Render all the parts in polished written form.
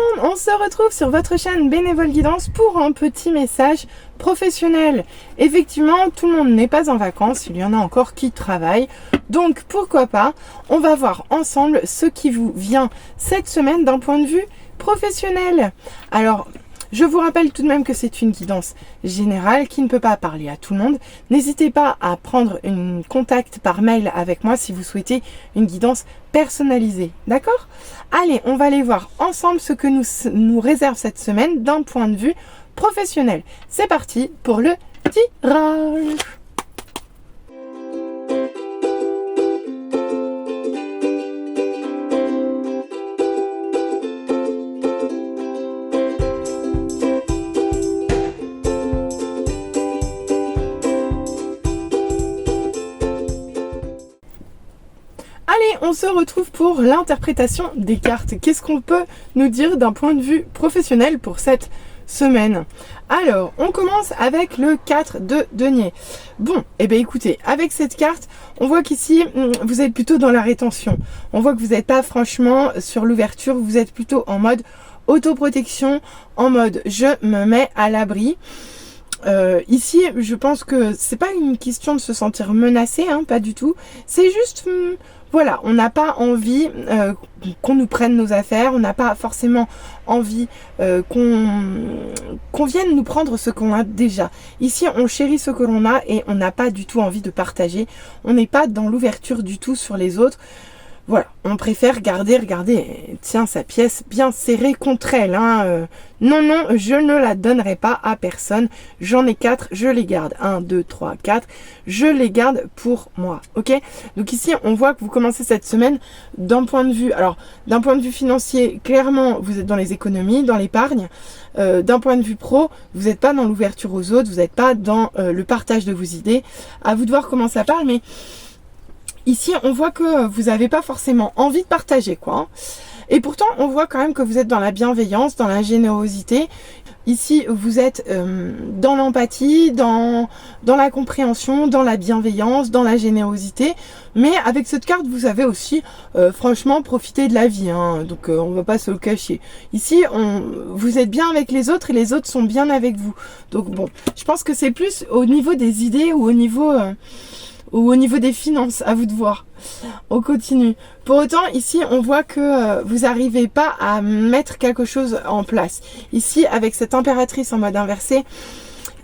le monde, on se retrouve sur votre chaîne Bénévole Guidance pour un petit message professionnel. Effectivement, tout le monde n'est pas en vacances, il y en a encore qui travaillent. Donc pourquoi pas, on va voir ensemble ce qui vous vient cette semaine d'un point de vue professionnel. Alors, je vous rappelle tout de même que c'est une guidance générale qui ne peut pas parler à tout le monde. N'hésitez pas à prendre un contact par mail avec moi si vous souhaitez une guidance personnalisée. D'accord ? Allez, on va aller voir ensemble ce que nous réserve cette semaine d'un point de vue professionnel. C'est parti pour le tirage. Allez, on se retrouve pour l'interprétation des cartes. Qu'est-ce qu'on peut nous dire d'un point de vue professionnel pour cette semaine? Alors, on commence avec le 4 de denier. Bon, eh bien écoutez, avec cette carte, on voit qu'ici, vous êtes plutôt dans la rétention. On voit que vous n'êtes pas franchement sur l'ouverture, vous êtes plutôt en mode autoprotection, en mode je me mets à l'abri. Ici, je pense que c'est pas une question de se sentir menacé, hein, pas du tout. C'est juste, voilà, on n'a pas envie qu'on nous prenne nos affaires, on n'a pas forcément envie qu'on vienne nous prendre ce qu'on a déjà. Ici, on chérit ce que l'on a et on n'a pas du tout envie de partager. On n'est pas dans l'ouverture du tout sur les autres. Voilà, on préfère regarder, tiens, sa pièce bien serrée contre elle. Hein. Non, je ne la donnerai pas à personne. J'en ai 4, je les garde. 1, 2, 3, 4. Je les garde pour moi. Ok ? Donc ici, on voit que vous commencez cette semaine d'un point de vue... Alors, d'un point de vue financier, clairement, vous êtes dans les économies, dans l'épargne. D'un point de vue pro, vous n'êtes pas dans l'ouverture aux autres, vous n'êtes pas dans le partage de vos idées. À vous de voir comment ça parle, mais... Ici, on voit que vous n'avez pas forcément envie de partager, quoi. Et pourtant, on voit quand même que vous êtes dans la bienveillance, dans la générosité. Ici, vous êtes dans l'empathie, dans la compréhension, dans la bienveillance, dans la générosité. Mais avec cette carte, vous avez aussi, franchement, profité de la vie. Hein. Donc, on ne va pas se le cacher. Ici, vous êtes bien avec les autres et les autres sont bien avec vous. Donc, bon, je pense que c'est plus au niveau des idées ou au niveau des finances, à vous de voir. On continue. Pour autant, ici, on voit que vous n'arrivez pas à mettre quelque chose en place. Ici, avec cette impératrice en mode inversé,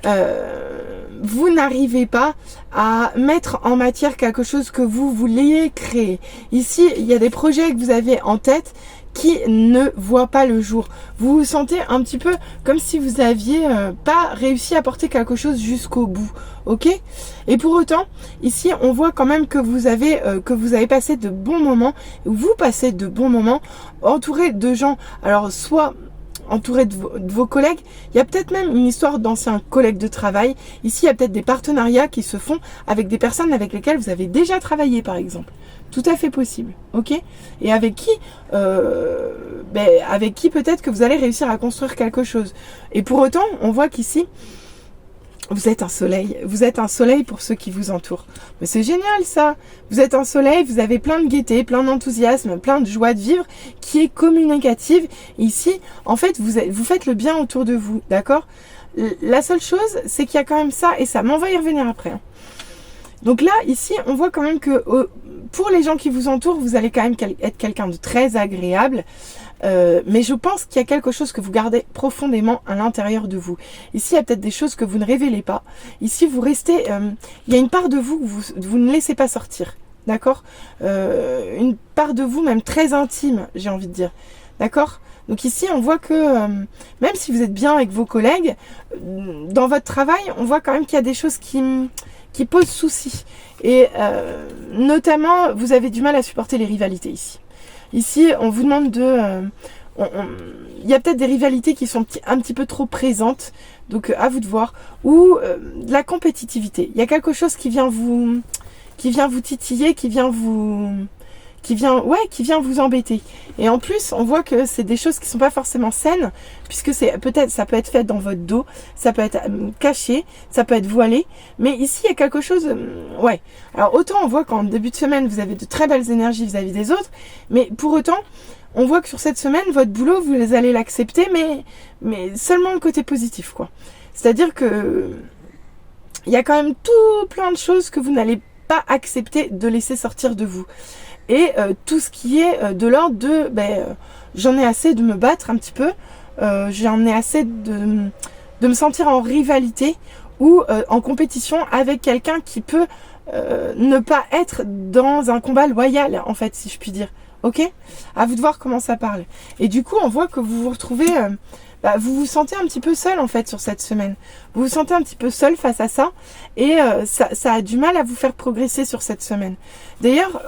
vous n'arrivez pas à mettre en matière quelque chose que vous vouliez créer. Ici, il y a des projets que vous avez en tête qui ne voient pas le jour. Vous vous sentez un petit peu comme si vous aviez pas réussi à porter quelque chose jusqu'au bout. Ok ? Et pour autant, ici, on voit quand même que vous avez passé de bons moments. Vous passez de bons moments entouré de gens. Alors, soit entouré de vos collègues, il y a peut-être même une histoire d'anciens collègues de travail. Ici, il y a peut-être des partenariats qui se font avec des personnes avec lesquelles vous avez déjà travaillé, par exemple. Tout à fait possible, ok ? Et avec qui peut-être que vous allez réussir à construire quelque chose. Et pour autant, on voit qu'ici, vous êtes un soleil. Vous êtes un soleil pour ceux qui vous entourent. Mais c'est génial ça. Vous êtes un soleil, vous avez plein de gaieté, plein d'enthousiasme, plein de joie de vivre qui est communicative. Ici, en fait, vous faites le bien autour de vous, d'accord ? La seule chose, c'est qu'il y a quand même ça et ça. Mais on va y revenir après. Hein. Donc là, ici, on voit quand même que pour les gens qui vous entourent, vous allez quand même être quelqu'un de très agréable. Mais je pense qu'il y a quelque chose que vous gardez profondément à l'intérieur de vous. Ici, il y a peut-être des choses que vous ne révélez pas. Ici, vous restez... il y a une part de vous que vous ne laissez pas sortir. D'accord ? Une part de vous même très intime, j'ai envie de dire. D'accord ? Donc ici, on voit que même si vous êtes bien avec vos collègues, dans votre travail, on voit quand même qu'il y a des choses qui posent souci. Et notamment, vous avez du mal à supporter les rivalités ici. Ici, on vous demande il y a peut-être des rivalités qui sont un petit peu trop présentes, donc à vous de voir. Ou de la compétitivité. Il y a quelque chose qui vient vous titiller, qui vient vous embêter. Et en plus, on voit que c'est des choses qui sont pas forcément saines, puisque ça peut être fait dans votre dos, ça peut être caché, ça peut être voilé. Mais ici, il y a quelque chose, Alors, autant on voit qu'en début de semaine, vous avez de très belles énergies vis-à-vis des autres, mais pour autant, on voit que sur cette semaine, votre boulot, vous allez l'accepter, mais seulement le côté positif, quoi. C'est-à-dire que il y a quand même tout plein de choses que vous n'allez pas accepter de laisser sortir de vous. Et tout ce qui est de l'ordre de j'en ai assez de me battre un petit peu, j'en ai assez de me sentir en rivalité ou en compétition avec quelqu'un qui peut ne pas être dans un combat loyal, en fait, si je puis dire. Ok? À vous de voir comment ça parle. Et du coup, on voit que vous vous retrouvez... vous vous sentez un petit peu seul, en fait, sur cette semaine. Vous vous sentez un petit peu seul face à ça. Et ça a du mal à vous faire progresser sur cette semaine. D'ailleurs,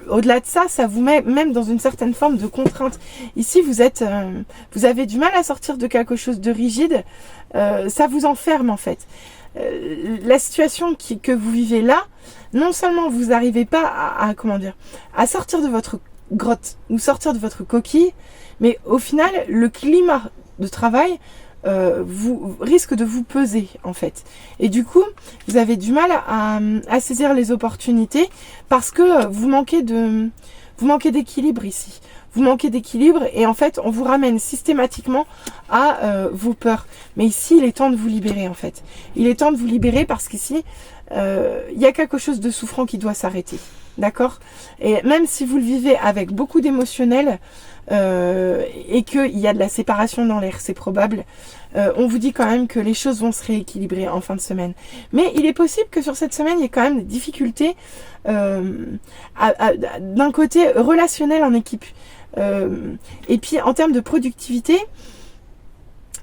au-delà de ça, ça vous met même dans une certaine forme de contrainte. Ici, vous avez du mal à sortir de quelque chose de rigide. Ça vous enferme, en fait. La situation que vous vivez là, non seulement vous n'arrivez pas à sortir de votre grotte ou sortir de votre coquille, mais au final, le climat de travail risque de vous peser, en fait. Et du coup, vous avez du mal à saisir les opportunités parce que vous manquez d'équilibre ici. Vous manquez d'équilibre et en fait, on vous ramène systématiquement à vos peurs. Mais ici, il est temps de vous libérer, en fait. Il est temps de vous libérer parce qu'ici, il y a quelque chose de souffrant qui doit s'arrêter. D'accord? Et même si vous le vivez avec beaucoup d'émotionnel et qu'il y a de la séparation dans l'air, c'est probable, on vous dit quand même que les choses vont se rééquilibrer en fin de semaine. Mais il est possible que sur cette semaine, il y ait quand même des difficultés d'un côté relationnel en équipe. Et puis en termes de productivité,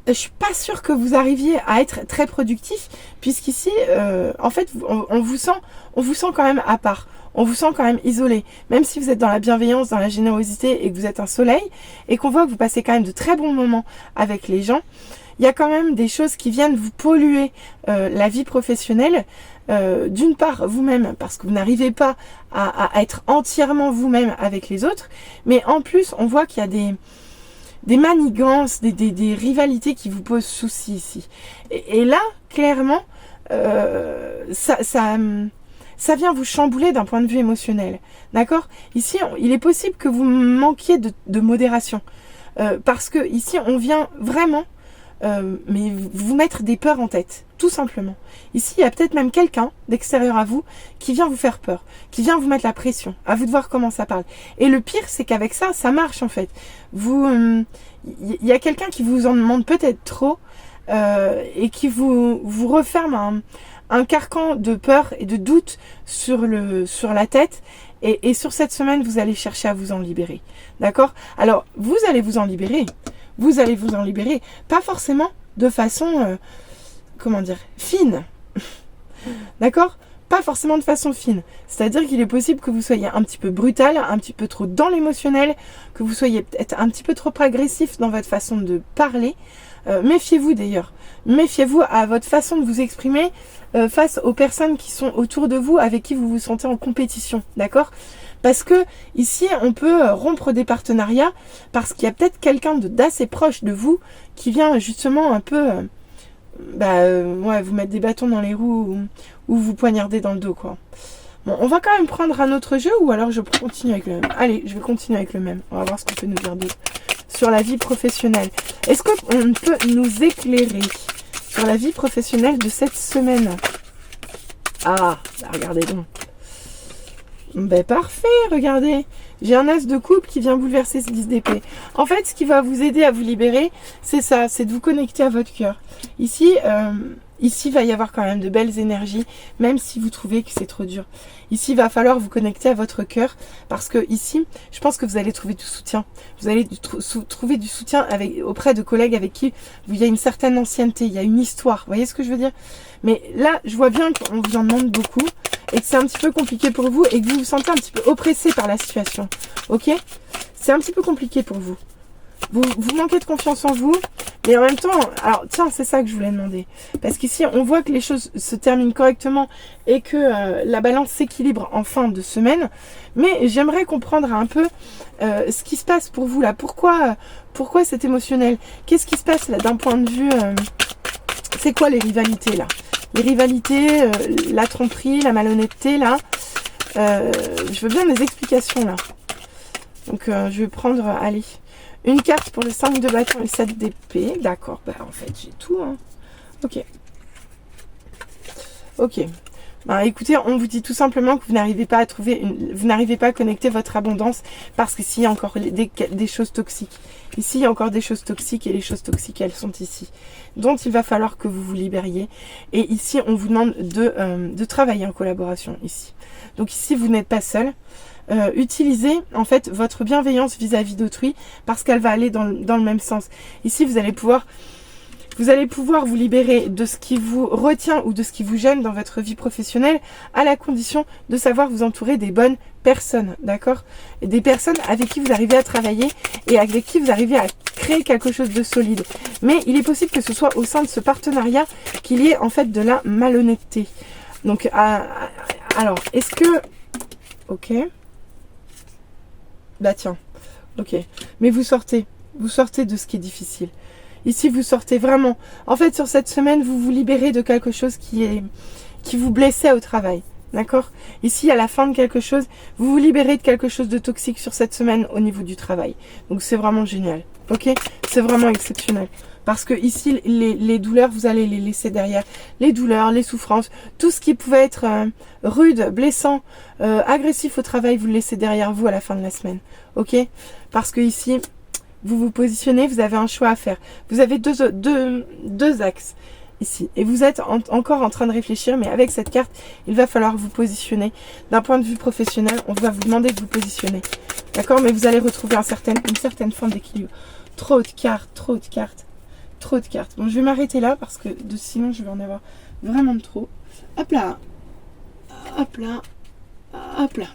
je suis pas sûre que vous arriviez à être très productif, puisqu'ici, en fait, on vous sent quand même à part. On vous sent quand même isolé. Même si vous êtes dans la bienveillance, dans la générosité et que vous êtes un soleil, et qu'on voit que vous passez quand même de très bons moments avec les gens, il y a quand même des choses qui viennent vous polluer la vie professionnelle. D'une part vous-même, parce que vous n'arrivez pas à être entièrement vous-même avec les autres, mais en plus, on voit qu'il y a des manigances, des rivalités qui vous posent souci ici. Et là, clairement, ça vient vous chambouler d'un point de vue émotionnel. D'accord? Ici, il est possible que vous manquiez de modération. Parce que ici, on vient vraiment mais vous mettre des peurs en tête, tout simplement. Ici, il y a peut-être même quelqu'un d'extérieur à vous qui vient vous faire peur, qui vient vous mettre la pression. À vous de voir comment ça parle. Et le pire, c'est qu'avec ça, ça marche en fait. Il y a quelqu'un qui vous en demande peut-être trop et qui vous referme un carcan de peur et de doute sur la tête. Et sur cette semaine, vous allez chercher à vous en libérer. D'accord? Alors, vous allez vous en libérer. Vous allez vous en libérer. Pas forcément de façon, fine. D'accord? Pas forcément de façon fine. C'est-à-dire qu'il est possible que vous soyez un petit peu brutal, un petit peu trop dans l'émotionnel, que vous soyez peut-être un petit peu trop agressif dans votre façon de parler. Méfiez-vous d'ailleurs. Méfiez-vous à votre façon de vous exprimer face aux personnes qui sont autour de vous, avec qui vous vous sentez en compétition. D'accord? Parce que ici, on peut rompre des partenariats parce qu'il y a peut-être quelqu'un d'assez proche de vous qui vient justement un peu vous mettre des bâtons dans les roues ou vous poignarder dans le dos, quoi. Bon, on va quand même prendre un autre jeu ou alors je continue avec le même. Allez, je vais continuer avec le même. On va voir ce qu'on peut nous dire d'autre sur la vie professionnelle. Est-ce qu'on peut nous éclairer sur la vie professionnelle de cette semaine? Ah, regardez donc. Ben parfait, regardez. J'ai un as de coupe qui vient bouleverser ce 10 d'épée. En fait, ce qui va vous aider à vous libérer, c'est ça, c'est de vous connecter à votre cœur. Ici, il va y avoir quand même de belles énergies, même si vous trouvez que c'est trop dur. Ici, il va falloir vous connecter à votre cœur, parce que ici, je pense que vous allez trouver du soutien. Vous allez trouver du soutien auprès de collègues avec qui il y a une certaine ancienneté, il y a une histoire. Vous voyez ce que je veux dire? Mais là, je vois bien qu'on vous en demande beaucoup et que c'est un petit peu compliqué pour vous et que vous vous sentez un petit peu oppressé par la situation. Ok? C'est un petit peu compliqué pour vous. Vous manquez de confiance en vous, mais en même temps, alors tiens, c'est ça que je voulais demander. Parce qu'ici, on voit que les choses se terminent correctement et que la balance s'équilibre en fin de semaine. Mais j'aimerais comprendre un peu ce qui se passe pour vous là. Pourquoi c'est émotionnel? Qu'est-ce qui se passe là d'un point de vue... c'est quoi les rivalités là? Les rivalités, la tromperie, la malhonnêteté là. Je veux bien des explications là. Donc je vais prendre, allez, une carte pour le 5 de bâton et le 7 d'épée. D'accord, bah en fait j'ai tout. Hein. Ok. Ok. Bah, écoutez, on vous dit tout simplement que vous n'arrivez pas à vous n'arrivez pas à connecter votre abondance parce qu'ici il y a encore des choses toxiques. Ici il y a encore des choses toxiques et les choses toxiques elles sont ici. Dont il va falloir que vous vous libériez. Et ici on vous demande de travailler en collaboration ici. Donc ici vous n'êtes pas seul. Utilisez en fait votre bienveillance vis-à-vis d'autrui parce qu'elle va aller dans le même sens. Ici vous allez pouvoir vous libérer de ce qui vous retient ou de ce qui vous gêne dans votre vie professionnelle à la condition de savoir vous entourer des bonnes personnes, d'accord? Et des personnes avec qui vous arrivez à travailler et avec qui vous arrivez à créer quelque chose de solide. Mais il est possible que ce soit au sein de ce partenariat qu'il y ait en fait de la malhonnêteté. Donc, alors, est-ce que... Ok. Bah tiens, ok. Mais vous sortez de ce qui est difficile. Ici, vous sortez vraiment. En fait, sur cette semaine, vous vous libérez de quelque chose qui vous blessait au travail. D'accord? Ici, à la fin de quelque chose, vous vous libérez de quelque chose de toxique sur cette semaine au niveau du travail. Donc, c'est vraiment génial. Ok? C'est vraiment exceptionnel. Parce que ici, les douleurs, vous allez les laisser derrière. Les douleurs, les souffrances, tout ce qui pouvait être rude, blessant, agressif au travail, vous le laissez derrière vous à la fin de la semaine. Ok? Parce que ici... vous vous positionnez, vous avez un choix à faire. Vous avez deux axes ici. Et vous êtes encore en train de réfléchir, mais avec cette carte, il va falloir vous positionner. D'un point de vue professionnel, on va vous demander de vous positionner. D'accord? Mais vous allez retrouver une certaine forme d'équilibre. Trop de cartes, trop de cartes, trop de cartes. Bon, je vais m'arrêter là parce que sinon, je vais en avoir vraiment de trop. Hop là. Hop là. Hop là.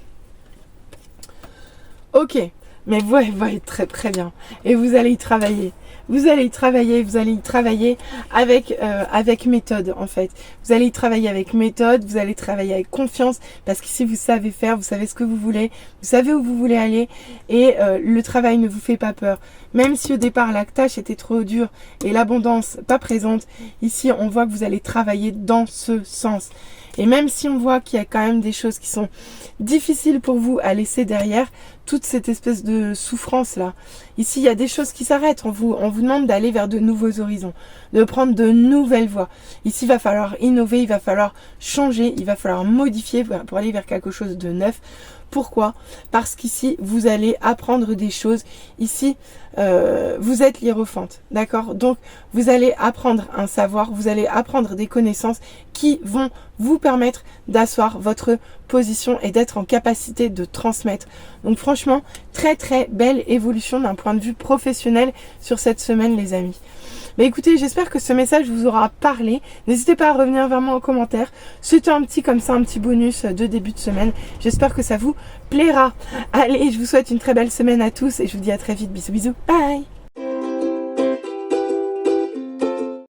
Ok. Mais vous allez très très bien. Et vous allez y travailler. Vous allez y travailler avec méthode en fait. Vous allez y travailler avec méthode, vous allez travailler avec confiance parce qu'ici vous savez faire, vous savez ce que vous voulez, vous savez où vous voulez aller et le travail ne vous fait pas peur. Même si au départ la tâche était trop dure et l'abondance pas présente, ici on voit que vous allez travailler dans ce sens. Et même si on voit qu'il y a quand même des choses qui sont difficiles pour vous à laisser derrière, toute cette espèce de souffrance là. Ici, il y a des choses qui s'arrêtent. On vous demande d'aller vers de nouveaux horizons, de prendre de nouvelles voies. Ici, il va falloir innover, il va falloir changer, il va falloir modifier pour aller vers quelque chose de neuf. Pourquoi? Parce qu'ici, vous allez apprendre des choses. Ici, vous êtes l'hiérophante, d'accord? Donc, vous allez apprendre un savoir, vous allez apprendre des connaissances qui vont vous permettre d'asseoir votre position et d'être en capacité de transmettre. Donc, franchement, très très belle évolution d'un point de vue professionnel sur cette semaine, les amis. Mais écoutez, j'espère que ce message vous aura parlé. N'hésitez pas à revenir vers moi en commentaire. C'était un petit bonus de début de semaine. J'espère que ça vous plaira. Allez, je vous souhaite une très belle semaine à tous et je vous dis à très vite. Bisous, bisous. Bye!